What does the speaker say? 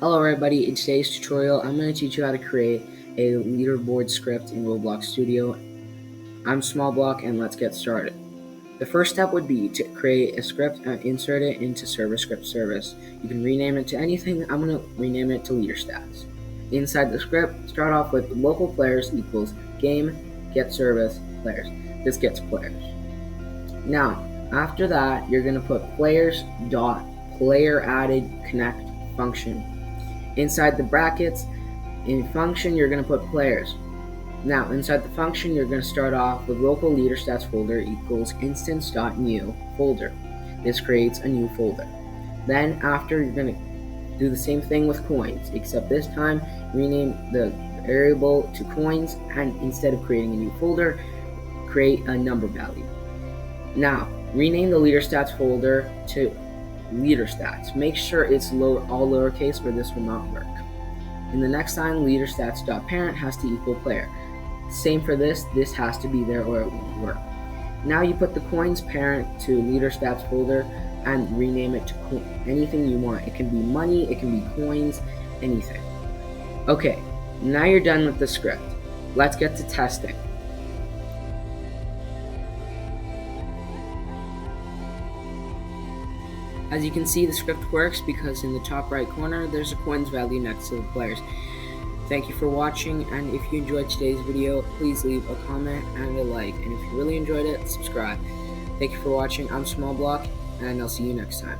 Hello everybody, in today's tutorial I'm going to teach you how to create a leaderboard script in Roblox Studio. I'm Smal Block and let's get started. The first step would be to create a script and insert it into script service. You can rename it to anything. I'm going to rename it to leaderstats. Inside the script, start off with local players equals game GetService players. This gets players. Now, after that, you're going to put players.PlayerAdded connect function. Inside the brackets, in function, you're going to put players. Now, inside the function, you're going to start off with local leaderstats folder equals Instance.new folder. This creates a new folder. Then, after, you're going to do the same thing with coins, except this time, rename the variable to coins, and instead of creating a new folder, create a NumberValue. Now, rename the leaderstats folder to leaderstats. Make sure it's all lowercase or this will not work. In the next line, leaderstats.Parent has to equal player. Same for this has to be there or it won't work. Now you put the Coins.Parent to leaderstats folder and rename it to anything you want. It can be money, it can be coins, anything. Okay, now you're done with the script. Let's get to testing. As you can see, the script works because in the top right corner, there's a coins value next to the players. Thank you for watching, and if you enjoyed today's video, please leave a comment and a like, and if you really enjoyed it, subscribe. Thank you for watching. I'm Smal Block, and I'll see you next time.